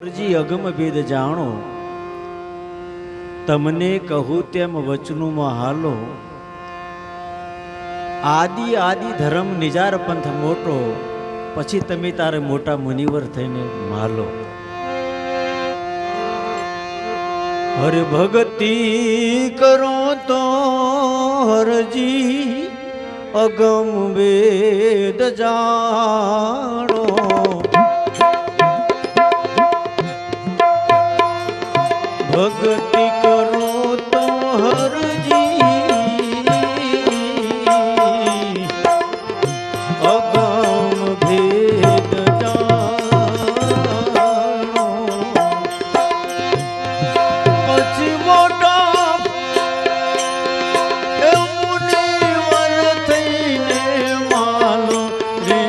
જી અગમ ભેદ જાણો, તમને કહું તેમ વચનુમાં હાલો. આદિ આદિ ધર્મ નિજાર પંથ મોટો, પછી તમે તારે મોટા મુનિવર થઈને માલો. હરે ભક્તિ કરો તો હરજી અગમ વેદ જાણો. ભક્તિ કરો તો હરજી અગમ ભેદ જાણો. પછી મોટા મુનિવર થઈને માલો રે.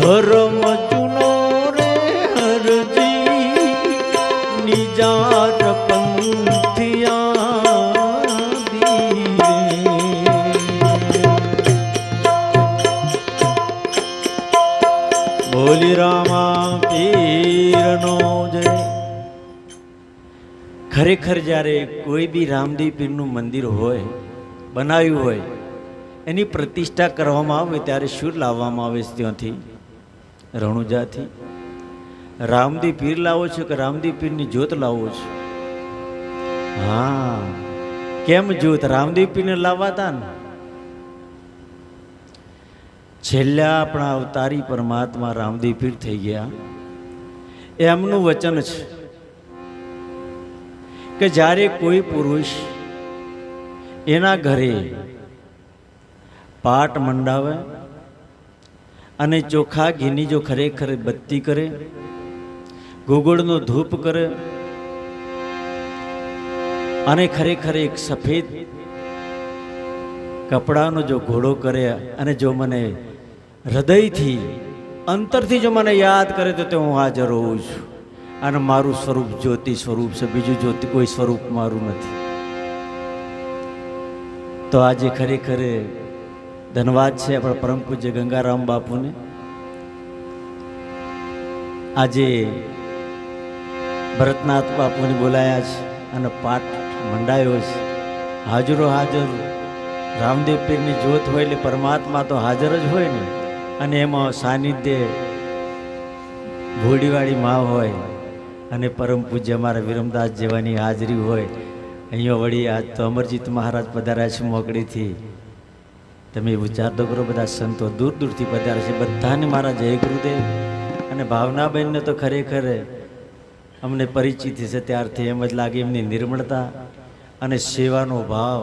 ધર્મ જુનો રે હરજી નિજાર પંથિયા બોલી રામા પીરનો જય. ખરેખર જ્યારે કોઈ બી રામદેવ પીરનું મંદિર હોય, બનાવ્યું હોય, એની પ્રતિષ્ઠા કરવામાં આવે ત્યારે શું લાવવામાં આવે છે? ત્યાંથી રણુજાથી રામદેવ પીર લાવો છો કે રામદેવ પીરની જ્યોત લાવો છો? હા, કેમ જ્યોત? રામદેવ પીરને લાવવાતા ને. છેલ્લા આપણા અવતારી પરમાત્મા રામદેવ પીર થઈ ગયા. એમનું વચન છે કે જ્યારે કોઈ પુરુષ એના ઘરે પાટ મંડાવે અને ચોખા ઘીની જો ખરેખર બત્તી કરે, ગોગળનો ધૂપ કરે અને ખરેખર એક સફેદ કપડાનો જો ઘોડો કરે અને જો મને હૃદયથી અંતરથી જો મને યાદ કરે તો હું હાજર હોઉં છું. અને મારું સ્વરૂપ જ્યોતિ સ્વરૂપ છે, બીજું જ્યોતિ કોઈ સ્વરૂપ મારું નથી. તો આજે ખરેખર ધન્યવાદ છે આપણા પરમ પૂજ્ય ગંગારામ બાપુને. આજે ભરતનાથ બાપુને બોલાયા છે અને પાઠ મંડાયો છે. હાજરો હાજર રામદેવ પીરની જ્યોત હોય એટલે પરમાત્મા તો હાજર જ હોય ને. અને એમાં સાનિધ્ય ભોડીવાળી માં હોય અને પરમ પૂજ્ય અમારા વિરમદાસ જેવાની હાજરી હોય. અહીંયા વળી આજ તો અમરજીત મહારાજ પધાર્યા છે મોકળીથી. તમે વિચાર તો કરો, બધા સંતો દૂર દૂરથી પધારે છે. બધાને મારા જય ગુરુદેવ. અને ભાવનાબેનને તો ખરેખર અમને પરિચિત છે ત્યારથી એમ જ લાગે એમની નિર્મળતા અને સેવાનો ભાવ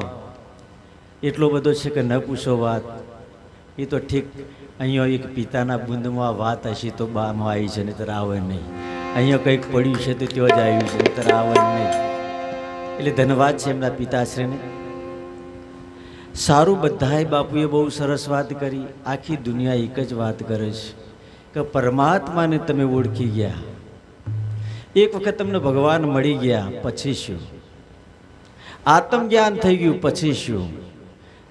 એટલો બધો છે કે ન પૂછો વાત. એ તો ઠીક અહીંયા એક પિતાના બુંદમાં વાત હશે તો બામાં આવી છે, નહીતર આવે નહીં. અહીંયા કંઈક પડ્યું છે તો ત્યાં જ આવ્યું છે, નહીતર આવે નહીં. એટલે ધન્યવાદ છે એમના પિતાશ્રીને. સારું, બધાએ બાપુએ બહુ સરસ વાત કરી. આખી દુનિયા એક જ વાત કરે છે કે પરમાત્માને તમે ઓળખી ગયા, એક વખત તમને ભગવાન મળી ગયા પછી શું? આત્મજ્ઞાન થઈ ગયું પછી શું?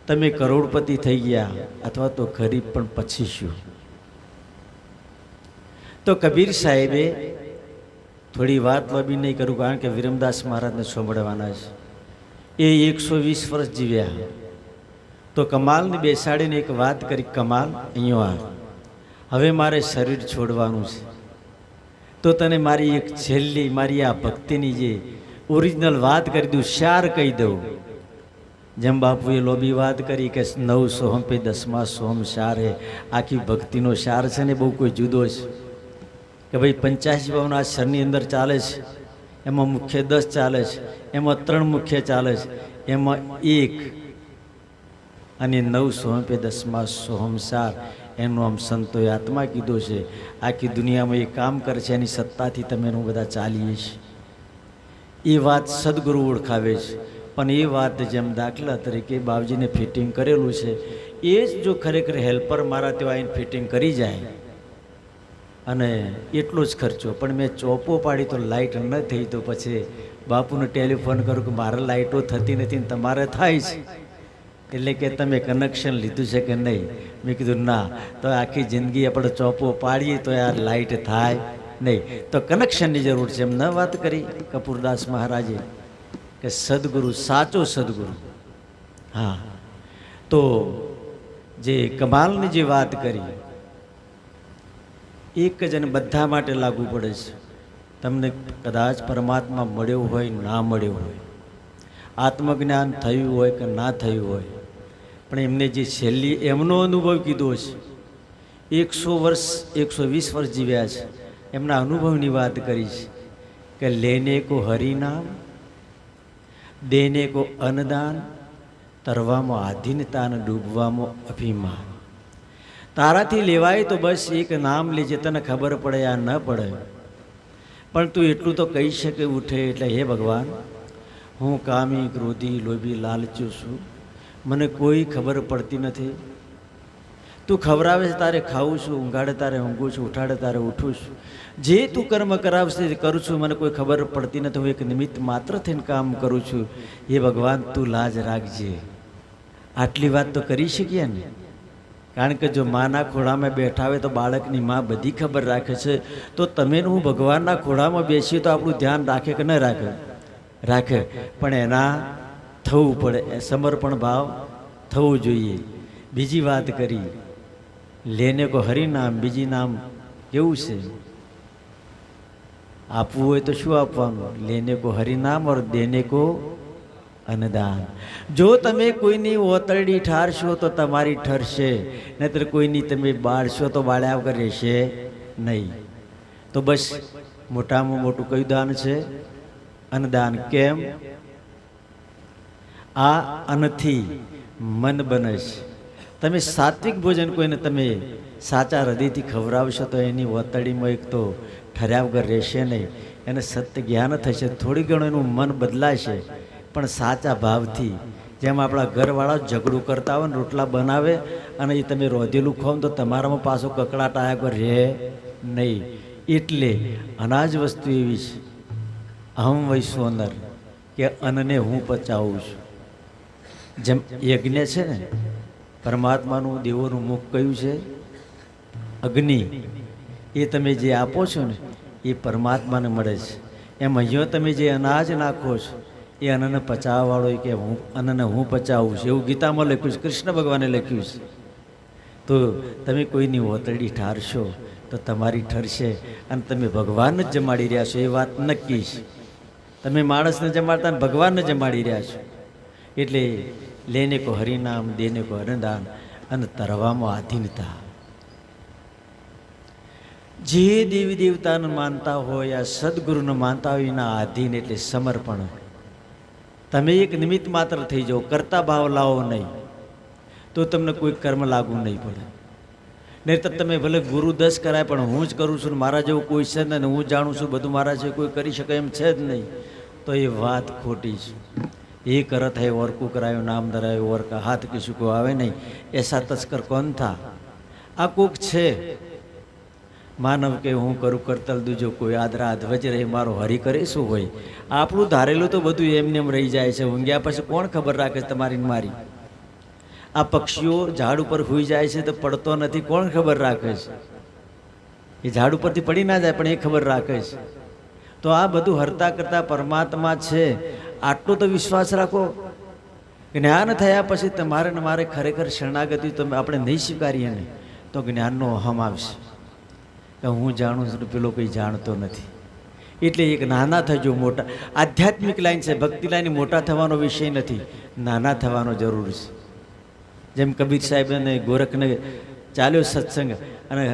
તમે કરોડપતિ થઈ ગયા અથવા તો ગરીબ પણ પછી શું? તો કબીર સાહેબે થોડી વાત લંબી નહીં કરું કારણ કે વિરમદાસ મહારાજને સાંભળવાના છે. એ 120 વર્ષ જીવ્યા. તો કમાલને બેસાડીને એક વાત કરી, કમાલ અહીંયા હવે મારે શરીર છોડવાનું છે, તો તને મારી એક છેલ્લી મારી આ ભક્તિની જે ઓરિજિનલ વાત કરી દઉં, શાર કહી દઉં. જેમ બાપુએ લોબી વાત કરી કે 9 સોહમ પે 10મા સોહમ શાર હે. આખી ભક્તિનો શાર છે ને બહુ કોઈ જુદો છે કે ભાઈ 85 ભાવનો આ શરની અંદર ચાલે છે, એમાં મુખ્ય 10 ચાલે છે, એમાં 3 મુખ્ય ચાલે છે, એમાં 1 અને 9 સોહમ પે 10મા સોહમ શાર એનું આમ સંતોએ આત્મા કીધો છે. આખી દુનિયામાં એ કામ કરે છે, એની સત્તાથી તમે એનું બધા ચાલીએ છીએ. એ વાત સદગુરુ ઓળખાવે છે. પણ એ વાત જેમ દાખલા તરીકે બાવજીને ફિટિંગ કરેલું છે, એ જ જો ખરેખર હેલ્પર મારા ત્યાં આવીને ફિટિંગ કરી જાય અને એટલો જ ખર્ચો. પણ મેં ચોપો પાડી તો લાઇટ ન થઈ, તો પછી બાપુને ટેલિફોન કરું કે મારે લાઇટો થતી નથી ને તમારે થાય છે. એટલે કે તમે કનેક્શન લીધું છે કે નહીં? મેં કીધું ના. તો આખી જિંદગી આપણે ચોપો પાડીએ તો યાર લાઇટ થાય નહીં. તો કનેક્શનની જરૂર છે. એમ ન વાત કરી કપૂરદાસ મહારાજે કે સદગુરુ, સાચો સદગુરુ. હા, તો જે કમાલની જે વાત કરી, એક જ અને બધા માટે લાગુ પડે છે. તમને કદાચ પરમાત્મા મળ્યો હોય, ના મળ્યો હોય, આત્મજ્ઞાન થયું હોય કે ના થયું હોય, પણ એમને જે છેલ્લી એમનો અનુભવ કીધો છે, 100 વર્ષ 120 વર્ષ જીવ્યા છે, એમના અનુભવની વાત કરી છે કે લેને કો હરિનામ, દેને કો અન્નદાન, તરવામાં આધીનતા અને ડૂબવામાં અભિમાન. તારાથી લેવાય તો બસ એક નામ લેજે, તને ખબર પડે યા ન પડે, પણ તું એટલું તો કહી શકે ઉઠે એટલે હે ભગવાન, હું કામી, ક્રોધી, લોભી, લાલચું છું, મને કોઈ ખબર પડતી નથી. તું ખવડાવે છે તારે ખાવું છું, ઊંઘાડે તારે ઊંઘું છું, ઉઠાડે તારે ઉઠું છું, જે તું કર્મ કરાવશે તે કરું છું, મને કોઈ ખબર પડતી નથી, હું એક નિમિત્ત માત્ર થઈને કામ કરું છું. એ ભગવાન તું લાજ રાખજે. આટલી વાત તો કરી શકીએ ને? કારણ કે જો માના ખોળામાં બેઠા હોય તો બાળકની માં બધી ખબર રાખે છે. તો તમે હું ભગવાનના ખોળામાં બેસીએ તો આપણું ધ્યાન રાખે કે ન રાખે? રાખે. પણ એના થવું પડે, સમર્પણ ભાવ થવું જોઈએ. બીજી વાત કરી, લેને કો હરિનામ, બીજી નામ કેવું છે? આપવું હોય તો શું આપવાનું? લેને કો હરિનામ ઓર દેને કો અન્નદાન. જો તમે કોઈની ઓતરડી ઠારશો તો તમારી ઠરશે, નહીતર કોઈની તમે બાળશો તો બાળ્યા વગર રહેશે નહીં. તો બસ મોટામાં મોટું કયું દાન છે? અન્નદાન. કેમ? આ અન્નથી મન બને છે. તમે સાત્વિક ભોજન કોઈને તમે સાચા હૃદયથી ખવડાવશો તો એની ઓતરડીમાં એક તો ઠર્યા વગર રહેશે નહીં, એને સત્ય જ્ઞાન થશે, થોડી ઘણું એનું મન બદલાશે, પણ સાચા ભાવથી. જેમ આપણા ઘરવાળા ઝઘડું કરતા હોય ને, રોટલા બનાવે અને એ તમે રોધેલું ખાવ તો તમારામાં પાછો કકડાટ આવ્યા વગર રહે નહીં. એટલે અનાજ વસ્તુ એવી છે, અહમ વૈશ્વનર, કે અન્નને હું પચાવું છું. જેમ યજ્ઞ છે ને, પરમાત્માનું દેવોનું મુખ કયું છે? અગ્નિ. એ તમે જે આપો છો ને એ પરમાત્માને મળે છે. એમ અહીંયા તમે જે અનાજ નાખો છો એ અન્નને પચાવવાવાળો કે હું અન્નને હું પચાવું છું, એવું ગીતામાં લખ્યું છે, કૃષ્ણ ભગવાને લખ્યું છે. તો તમે કોઈની ઓતરડી ઠારશો તો તમારી ઠરશે, અને તમે ભગવાનને જ જમાડી રહ્યા છો એ વાત નક્કી છે. તમે માણસને જમાડતા ને ભગવાનને જમાડી રહ્યા છો. એટલે લેને કો હરિનામ, દેને કો અન્નદાન, અને તરવામાં આધીનતા. જે દેવી દેવતાને માનતા હોય, આ સદગુરુને માનતા હોય, એના આધીન એટલે સમર્પણ. તમે એક નિમિત્ત માત્ર થઈ જાઓ, કરતા ભાવ લાવો નહીં, તો તમને કોઈ કર્મ લાગુ નહીં પડે. નહીં તો તમે ભલે ગુરુ 10 કરાય, પણ હું જ કરું છું ને મારા જેવું કોઈ છે ને, હું જાણું છું બધું મારા છે, કોઈ કરી શકે એમ છે જ નહીં, તો એ વાત ખોટી છે. એ કરત હૈ ઓર કુ કરાયો, નામ ધરાયો ઓર કા હાથ કિસુ કો આવે નહીં, એસા તસ્કર કોણ થા? આ કોક છે માનવ કે હું કરું કરતલ દૂજો, કોઈ આદરા ધ્વજ રહે મારો હરી કરે શું હોય? આપણું ધારેલું તો બધું એમને એમ રહી જાય છે. ઊંઘ્યા પછી કોણ ખબર રાખે છે તમારી મારી? આ પક્ષીઓ ઝાડ ઉપર સૂઈ જાય છે તો પડતો નથી, કોણ ખબર રાખે છે? એ ઝાડ ઉપરથી પડી ના જાય પણ એ ખબર રાખે છે. તો આ બધું હરતા કરતા પરમાત્મા છે, આટલો તો વિશ્વાસ રાખો. જ્ઞાન થયા પછી તમારે ને મારે ખરેખર શરણાગતિ તો આપણે નહીં સ્વીકારીએ ને તો જ્ઞાનનો અહમ આવશે કે હું જાણું છું, પેલો કંઈ જાણતો નથી. એટલે એક નાના થજો મોટા. આધ્યાત્મિક લાઈન છે, ભક્તિ લાઈન મોટા થવાનો વિષય નથી, નાના થવાનો જરૂર છે. જેમ કબીર સાહેબ અને ગોરખને ચાલ્યો સત્સંગ, અને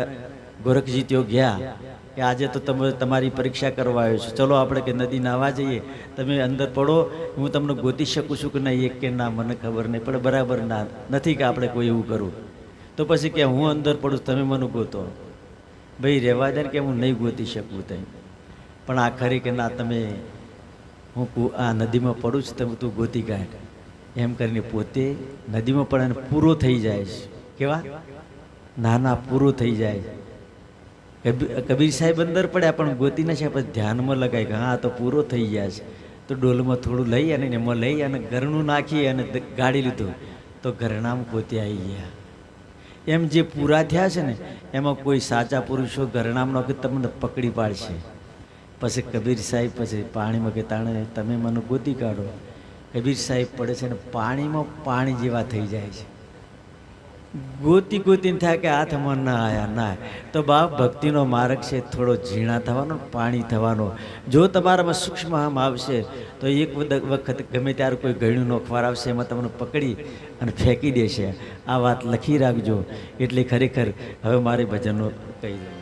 ગોરખજી ત્યો ગયા કે આજે તો તમે તમારી પરીક્ષા કરવા આવ્યો છો, ચલો આપણે કે નદી નાહવા જઈએ, તમે અંદર પડો, હું તમને ગોતી શકું છું કે નહીં? એક કે ના, મને ખબર નહીં પડે, બરાબર ના નથી કે આપણે કોઈ એવું કરું. તો પછી કે હું અંદર પડું, તમે મને ગોતો. ભાઈ રહેવા દે કે હું નહીં ગોતી શકું તઈ, પણ આખરે કે ના, તમે હું આ નદીમાં પડું છું, તમે તું ગોતી કાઢ. એમ કરીને પોતે નદીમાં પડે અને પૂરો થઈ જાય છે. કેવા નાના પૂરો થઈ જાય. કબીર સાહેબ અંદર પડ્યા પણ ગોતી ના છે, પછી ધ્યાનમાં લગાય કે હા તો પૂરો થઈ ગયા છે. તો ડોલમાં થોડું લઈ અને એમાં લઈ અને ઘરનું નાખી અને ગાડી લીધું, તો ઘરનામ પોતે આવી ગયા. એમ જે પૂરા થયા છે ને એમાં કોઈ સાચા પુરુષો ઘરનામનો કે તમને પકડી પાડશે. પછી કબીર સાહેબ પછી પાણીમાં કે તાણે તમે મને ગોતી કાઢો. કબીર સાહેબ પડે છે ને પાણીમાં પાણી જેવા થઈ જાય છે. ગોતી ગોતીને થાય કે હાથમાં ના આયા ના. તો બાપ ભક્તિનો માર્ગ છે થોડો ઝીણા થવાનો, પાણી થવાનો. જો તમારામાં સૂક્ષ્મ આમ આવશે તો એક વખત ગમે ત્યારે કોઈ ગળ્યું નોખવાર આવશે એમાં તમને પકડી અને ફેંકી દેશે. આ વાત લખી રાખજો. એટલે ખરેખર હવે મારે ભજનનો કહી દઉં.